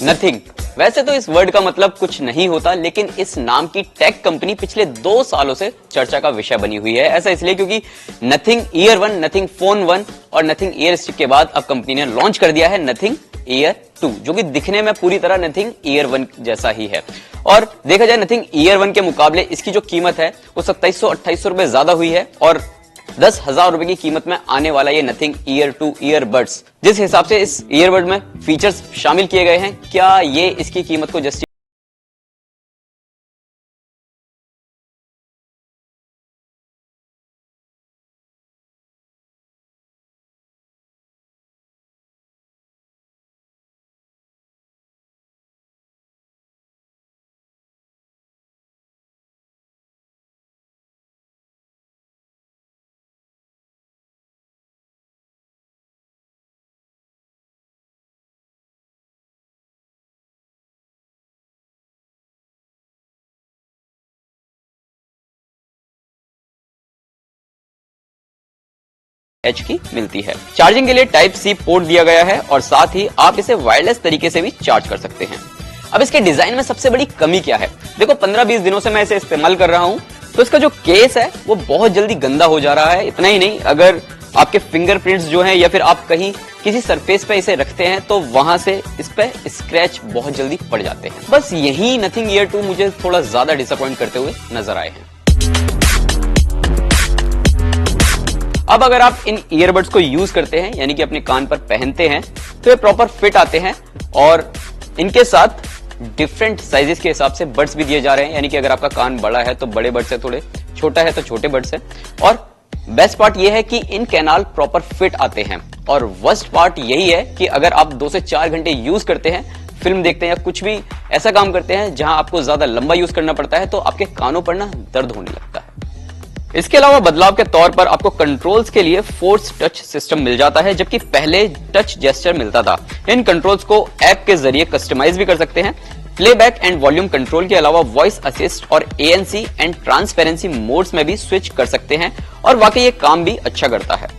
Nothing. वैसे तो इस वर्ड का मतलब कुछ नहीं होता, लेकिन इस नाम की टेक कंपनी पिछले 2 सालों से चर्चा का विषय बनी हुई है। ऐसा इसलिए क्योंकि नथिंग ईयर 1, नथिंग फोन 1 और नथिंग ईयर स्टिक के बाद अब कंपनी ने लॉन्च कर दिया है नथिंग ईयर 2, जो कि दिखने में पूरी तरह नथिंग ईयर 1 जैसा ही है। और देखा जाए नथिंग ईयर 1 के मुकाबले इसकी जो कीमत है वो 2700-2800 रुपए ज्यादा हुई है, और 10,000 रुपए की कीमत में आने वाला ये नथिंग ईयर 2 ईयरबड्स, जिस हिसाब से इस ईयरबड में फीचर्स शामिल किए गए हैं, क्या ये इसकी कीमत को जस्टिफाई एच की मिलती है। चार्जिंग के लिए टाइप सी पोर्ट दिया गया है और साथ ही आप इसे वायरलेस तरीके से भी चार्ज कर सकते हैं। अब इसके डिजाइन में सबसे बड़ी कमी क्या है? देखो 15-20 दिनों से मैं इसे इस्तेमाल कर रहा हूं, तो इसका जो केस है वो बहुत जल्दी गंदा हो जा रहा है। इतना ही नहीं, अगर आपके फिंगरप्रिंट्स जो हैं या फिर आप कहीं किसी सरफेस पे इसे रखते हैं तो वहां से इस पे स्क्रैच बहुत जल्दी पड़ जाते हैं। बस यही नथिंग ईयर 2 मुझे थोड़ा ज्यादा डिसअपॉइंट करते हुए नजर आए हैं। अब अगर आप इन ईयरबड्स को यूज करते हैं, यानी कि अपने कान पर पहनते हैं, तो ये प्रॉपर फिट आते हैं और इनके साथ डिफरेंट साइजेस के हिसाब से बड्स भी दिए जा रहे हैं। यानी कि अगर आपका कान बड़ा है तो बड़े बड्स है, थोड़े छोटा है तो छोटे बड्स है। और बेस्ट पार्ट ये है कि इन कैनाल प्रॉपर फिट आते हैं, और वर्स्ट पार्ट यही है कि अगर आप 2 से 4 घंटे यूज करते हैं, फिल्म देखते हैं या कुछ भी ऐसा काम करते हैं जहां आपको ज्यादा लंबा यूज करना पड़ता है, तो आपके कानों पर ना दर्द होने लगता है। इसके अलावा बदलाव के तौर पर आपको कंट्रोल्स के लिए फोर्स टच सिस्टम मिल जाता है, जबकि पहले टच जेस्चर मिलता था। इन कंट्रोल्स को ऐप के जरिए कस्टमाइज भी कर सकते हैं। प्लेबैक एंड वॉल्यूम कंट्रोल के अलावा वॉइस असिस्ट और ANC एंड ट्रांसपेरेंसी मोड्स में भी स्विच कर सकते हैं, और वाकई ये काम भी अच्छा करता है।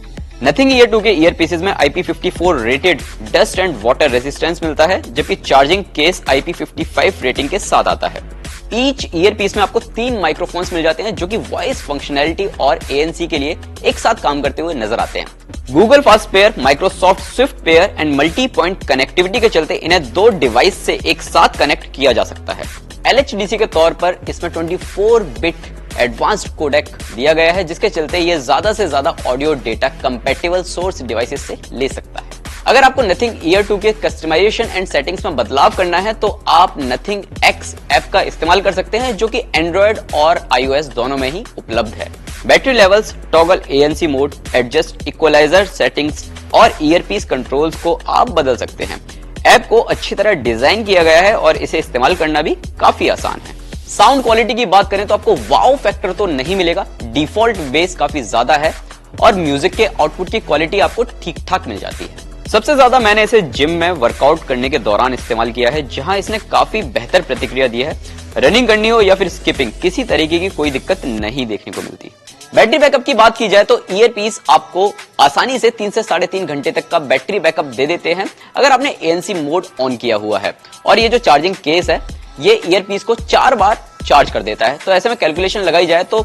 नथिंग ईयर 2 के ईयर पीसेज में IP54 rated dust and water resistance मिलता है, जबकि चार्जिंग केस IP55 रेटिंग के साथ आता है। ईच ईयर पीस में आपको 3 माइक्रोफोन्स मिल जाते हैं, जो कि वॉइस फंक्शनैलिटी और ANC के लिए एक साथ काम करते हुए नजर आते हैं। Google fast pair, Microsoft Swift pair and multi point connectivity के चलते इन्हें 2 डिवाइस से एक साथ कनेक्ट किया जा सकता है। LHDC के तौर पर इसमें 24 बिट एडवांस्ड कोडेक दिया गया है, जिसके चलते ये ज्यादा से ज्यादा audio data compatible source devices से ले सकता है। अगर आपको नथिंग ईयर 2 के कस्टमाइजेशन एंड सेटिंग्स में बदलाव करना है, तो आप नथिंग X ऐप का इस्तेमाल कर सकते हैं, जो कि एंड्रॉयड और iOS दोनों में ही उपलब्ध है। Battery levels, toggle ANC mode, adjust equalizer settings और ईयरपीस कंट्रोल्स को आप बदल सकते हैं। ऐप को अच्छी तरह डिजाइन किया गया है और इसे इस्तेमाल करना भी काफी आसान है। साउंड क्वालिटी की बात करें तो आपको वाओ फैक्टर तो नहीं मिलेगा, डिफॉल्ट बेस काफी ज्यादा है और म्यूजिक के आउटपुट की क्वालिटी आपको ठीक ठाक मिल जाती है। सबसे ज्यादा मैंने इसे जिम में वर्कआउट करने के दौरान इस्तेमाल किया है, जहां इसने काफी बेहतर प्रतिक्रिया दी है। रनिंग करनी हो या फिर स्किपिंग, किसी तरीके की कोई दिक्कत नहीं देखने को मिलती। बैटरी बैकअप की बात की जाए तो ईयर पीस आपको आसानी से 3 से 3.5 घंटे तक का बैटरी बैकअप दे देते हैं, अगर आपने ANC मोड ऑन किया हुआ है। और ये जो चार्जिंग केस है, ये ईयर पीस को 4 बार चार्ज कर देता है। तो ऐसे में कैलकुलेशन लगाई जाए तो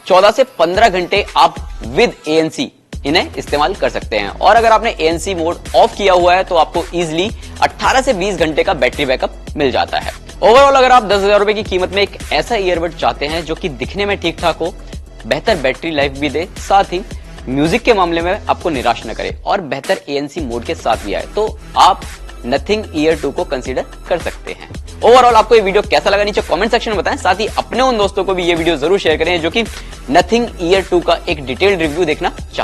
14 से 15 घंटे आप विद ANC इन्हें इस्तेमाल कर सकते हैं। और अगर आपने ANC मोड ऑफ किया हुआ है तो आपको इजिली 18 से 20 घंटे का बैटरी बैकअप मिल जाता है। ओवरऑल अगर आप 10,000 रुपए की कीमत में एक ऐसा ईयरबड चाहते हैं जो कि दिखने में ठीक ठाक हो, बेहतर बैटरी लाइफ भी दे, साथ ही म्यूजिक के मामले में आपको निराश न करे और बेहतर ANC मोड के साथ भी आए, तो आप नथिंग ईयर 2 को कंसीडर कर सकते हैं। ओवरऑल आपको ये वीडियो कैसा लगा नीचे कमेंट सेक्शन में बताएं। साथ ही अपने उन दोस्तों को भी ये वीडियो जरूर शेयर करें जो कि नथिंग ईयर 2 का एक डिटेल्ड रिव्यू देखना चाहते हैं।